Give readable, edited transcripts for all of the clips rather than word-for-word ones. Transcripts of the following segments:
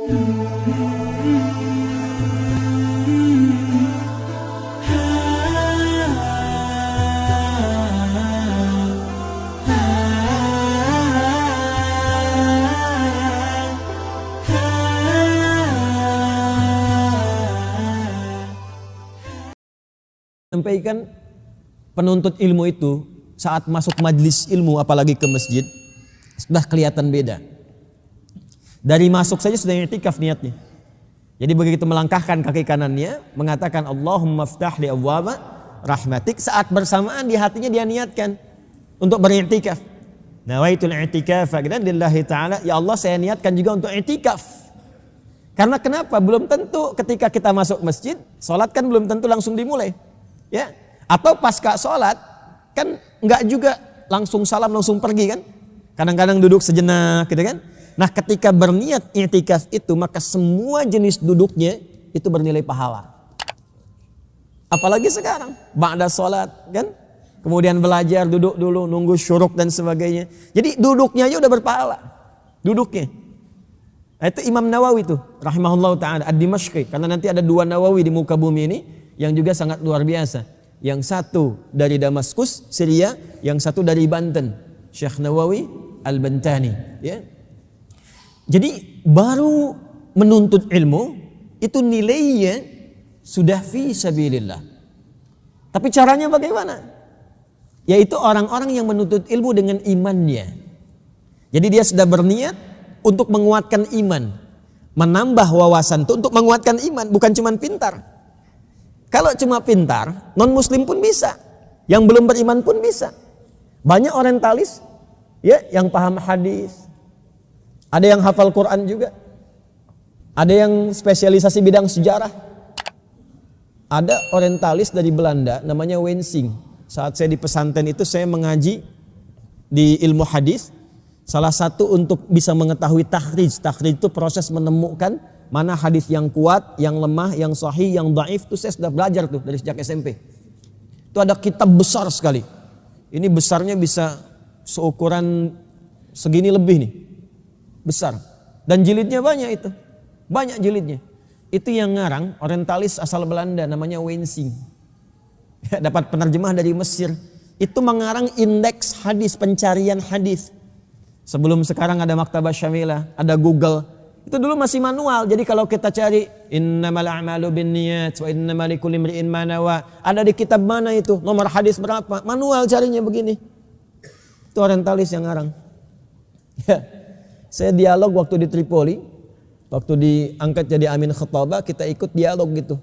Sampaikan penuntut ilmu itu saat masuk majlis ilmu, apalagi ke masjid, sudah kelihatan beda. Dari masuk saja sudah i'tikaf niatnya. Jadi begitu melangkahkan kaki kanannya, mengatakan Allahumma ftah li abwaba rahmatik, saat bersamaan di hatinya dia niatkan untuk beriktikaf. Nawaitul i'tikaf lillahi ta'ala, ya Allah saya niatkan juga untuk i'tikaf. Karena kenapa? Belum tentu ketika kita masuk masjid, sholat kan belum tentu langsung dimulai. Ya, atau pasca sholat kan enggak juga langsung salam langsung pergi kan? Kadang-kadang duduk sejenak gitu kan? Nah, ketika berniat i'tikaf itu maka semua jenis duduknya itu bernilai pahala. Apalagi sekarang ba'da sholat kan? Kemudian belajar duduk dulu nunggu syuruk dan sebagainya. Jadi duduknya aja udah berpahala. Duduknya. Nah, itu Imam Nawawi tuh rahimahullah ta'ala ad-Dimashqi, karena nanti ada dua Nawawi di muka bumi ini yang juga sangat luar biasa. Yang satu dari Damaskus, Syria, yang satu dari Banten, Syekh Nawawi Al-Bantani. Ya. Jadi baru menuntut ilmu itu nilainya sudah fi sabilillah. Tapi caranya bagaimana? Yaitu orang-orang yang menuntut ilmu dengan imannya. Jadi dia sudah berniat untuk menguatkan iman, menambah wawasan itu untuk menguatkan iman, bukan cuma pintar. Kalau cuma pintar, non-muslim pun bisa. Yang belum beriman pun bisa. Banyak orientalis ya, yang paham hadis. Ada yang hafal Quran juga. Ada yang spesialisasi bidang sejarah. Ada orientalis dari Belanda namanya Wensing. Saat saya di pesantren itu saya mengaji di ilmu hadis. Salah satu untuk bisa mengetahui takhrij. Takhrij itu proses menemukan mana hadis yang kuat, yang lemah, yang sahih, yang dhaif. Itu saya sudah belajar tuh dari sejak SMP. Itu ada kitab besar sekali. Ini besarnya bisa seukuran segini lebih nih. Besar. Dan jilidnya banyak itu. Banyak jilidnya. Itu yang ngarang orientalis asal Belanda namanya Wensing. Dapat penerjemah dari Mesir. Itu mengarang indeks hadis, pencarian hadis. Sebelum sekarang ada Maktabah Syamilah, ada Google. Itu dulu masih manual. Jadi kalau kita cari innamal a'malu binniyat wa innamal likulli imri'in ma nawa, ada di kitab mana itu? Nomor hadis berapa? Manual carinya begini. Itu orientalis yang ngarang. Ya. Saya dialog waktu di Tripoli. Waktu diangkat jadi Amin Khattabah, kita ikut dialog gitu.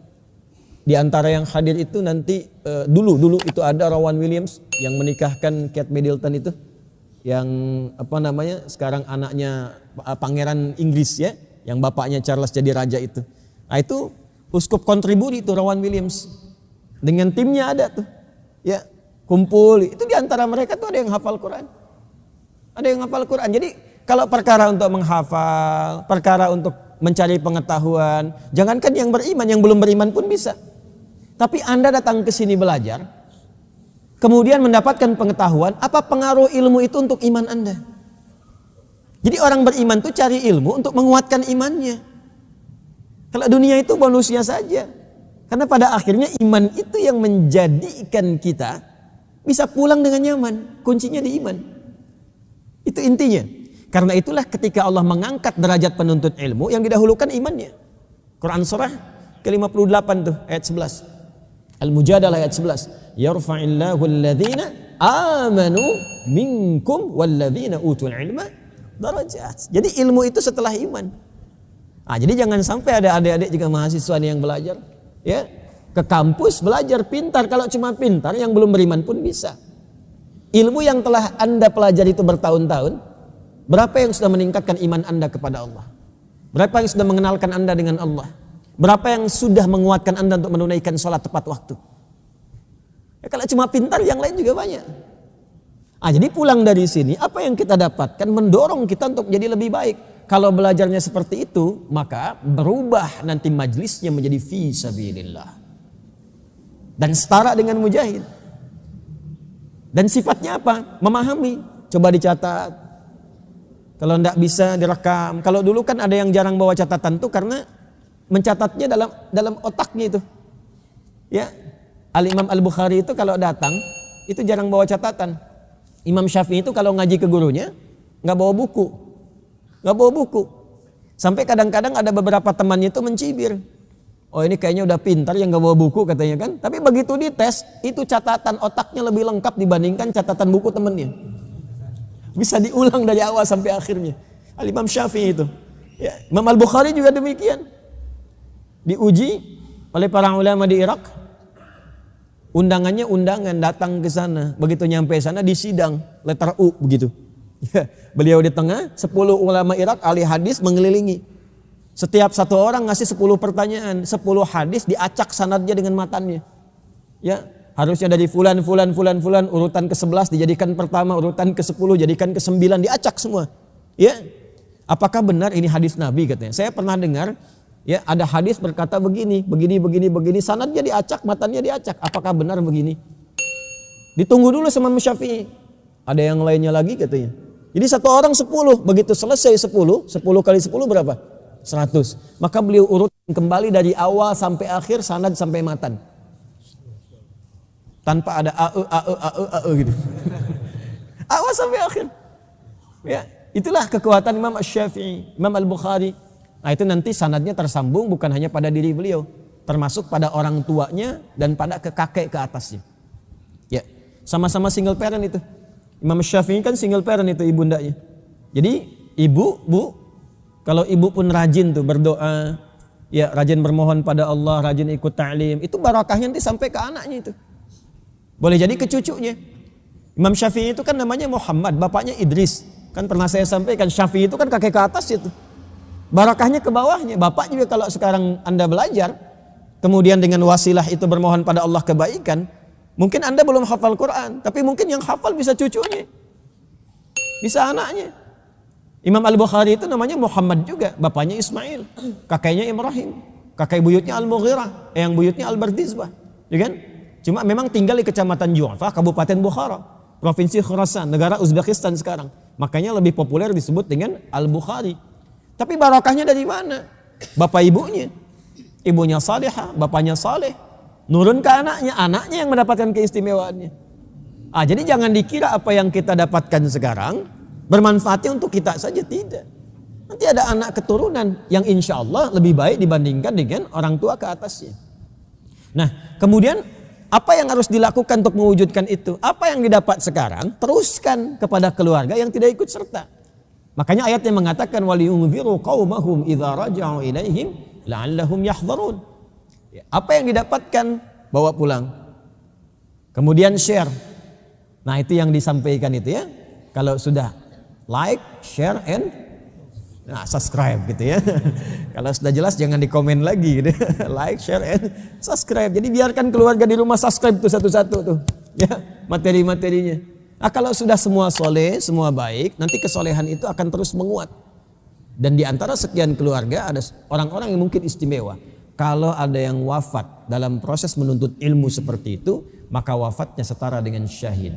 Di antara yang hadir itu nanti dulu itu ada Rowan Williams yang menikahkan Kate Middleton itu. Yang apa namanya sekarang anaknya pangeran Inggris ya, yang bapaknya Charles jadi raja itu. Nah itu uskup kontribusi itu Rowan Williams dengan timnya ada tuh ya, kumpul. Itu di antara mereka tuh ada yang hafal Quran, ada yang hafal Quran. Jadi kalau perkara untuk menghafal, perkara untuk mencari pengetahuan, jangankan yang beriman, yang belum beriman pun bisa. Tapi Anda datang ke sini belajar, kemudian mendapatkan pengetahuan, apa pengaruh ilmu itu untuk iman Anda? Jadi orang beriman itu cari ilmu untuk menguatkan imannya. Kalau dunia itu bonusnya saja. Karena pada akhirnya iman itu yang menjadikan kita bisa pulang dengan nyaman. Kuncinya di iman. Itu intinya. Karena itulah ketika Allah mengangkat derajat penuntut ilmu, yang didahulukan imannya. Quran surah ke-58 tuh ayat 11. Al-Mujadalah ayat 11. Yarfa'illahu alladhina amanu minkum walladhina utul ilma darajat. Jadi ilmu itu setelah iman. Nah, jadi jangan sampai ada adik-adik juga mahasiswa nih yang belajar ya, ke kampus belajar pintar. Kalau cuma pintar, yang belum beriman pun bisa. Ilmu yang telah Anda pelajari itu bertahun-tahun, berapa yang sudah meningkatkan iman Anda kepada Allah? Berapa yang sudah mengenalkan Anda dengan Allah? Berapa yang sudah menguatkan Anda untuk menunaikan sholat tepat waktu? Ya, kalau cuma pintar, yang lain juga banyak. Jadi pulang dari sini, apa yang kita dapatkan mendorong kita untuk menjadi lebih baik. Kalau belajarnya seperti itu, maka berubah nanti majlisnya menjadi fi sabilillah. Dan setara dengan mujahid. Dan sifatnya apa? Memahami. Coba dicatat. Kalau tidak bisa direkam. Kalau dulu kan ada yang jarang bawa catatan tuh karena mencatatnya dalam otaknya itu. Ya, Al-Imam Al-Bukhari itu kalau datang itu jarang bawa catatan. Imam Syafi'i itu kalau ngaji ke gurunya nggak bawa buku. Sampai kadang-kadang ada beberapa temannya itu mencibir. Oh ini kayaknya udah pintar yang nggak bawa buku katanya kan. Tapi begitu dites itu catatan otaknya lebih lengkap dibandingkan catatan buku temennya. Bisa diulang dari awal sampai akhirnya. Al-Imam Syafi'i itu. Ya, Imam Al-Bukhari juga demikian. Diuji oleh para ulama di Irak. Undangan datang ke sana. Begitu nyampe sana disidang letter U begitu. Ya, beliau di tengah, 10 ulama Irak ahli hadis mengelilingi. Setiap satu orang ngasih 10 pertanyaan, 10 hadis diacak sanadnya dengan matannya. Ya, harusnya dari fulan urutan ke-11 dijadikan pertama, urutan ke-10 jadikan ke-9 diacak semua. Ya. Apakah benar ini hadis Nabi katanya? Saya pernah dengar ya ada hadis berkata begini, sanadnya diacak, matannya diacak. Apakah benar begini? Ditunggu dulu sama Syafi'i. Ada yang lainnya lagi katanya. Jadi satu orang 10, begitu selesai 10 kali 10 berapa? 100. Maka beliau urut kembali dari awal sampai akhir, sanad sampai matan. Tanpa ada a gitu. Awal sampai akhir. Ya, itulah kekuatan Imam Asy-Syafi'i, Imam Al-Bukhari. Nah, itu nanti sanadnya tersambung bukan hanya pada diri beliau, termasuk pada orang tuanya dan pada kakek ke atasnya. Ya, sama-sama single parent itu. Imam Syafi'i kan single parent itu ibundanya. Jadi ibu, kalau ibu pun rajin tuh berdoa, ya rajin bermohon pada Allah, rajin ikut ta'lim, itu barakahnya nanti sampai ke anaknya itu. Boleh jadi ke cucunya. Imam Syafi'i itu kan namanya Muhammad, bapaknya Idris. Kan pernah saya sampaikan Syafi'i itu kan kakek ke atas itu. Barakahnya ke bawahnya. Bapak juga kalau sekarang Anda belajar, kemudian dengan wasilah itu bermohon pada Allah kebaikan, mungkin Anda belum hafal Quran, tapi mungkin yang hafal bisa cucunya, bisa anaknya. Imam Al-Bukhari itu namanya Muhammad juga, bapaknya Ismail, kakeknya Ibrahim, kakek buyutnya Al-Mughirah, yang buyutnya Al-Bardizbah, ya kan? Cuma memang tinggal di kecamatan Ju'fa, Kabupaten Bukhara, Provinsi Khurasan, negara Uzbekistan sekarang. Makanya lebih populer disebut dengan Al-Bukhari. Tapi barakahnya dari mana? Bapak ibunya, ibunya salihah, bapaknya saleh. Nurun ke anaknya yang mendapatkan keistimewaannya. Jadi jangan dikira apa yang kita dapatkan sekarang bermanfaatnya untuk kita saja, tidak. Nanti ada anak keturunan yang insya Allah lebih baik dibandingkan dengan orang tua ke atasnya. Nah, kemudian apa yang harus dilakukan untuk mewujudkan itu? Apa yang didapat sekarang teruskan kepada keluarga yang tidak ikut serta. Makanya ayat yang mengatakan waliyunziru qaumahum idza raja'u ilaihim la'allahum yahdharun. Apa yang didapatkan bawa pulang, kemudian share. Nah itu yang disampaikan itu ya. Kalau sudah like, share, and subscribe gitu ya. Kalau sudah jelas jangan dikomen lagi gitu. Like, share, and subscribe. Jadi biarkan keluarga di rumah subscribe tuh satu-satu tuh ya materi-materinya. Nah kalau sudah semua soleh, semua baik, nanti kesolehan itu akan terus menguat. Dan di antara sekian keluarga ada orang-orang yang mungkin istimewa. Kalau ada yang wafat dalam proses menuntut ilmu seperti itu, maka wafatnya setara dengan syahid.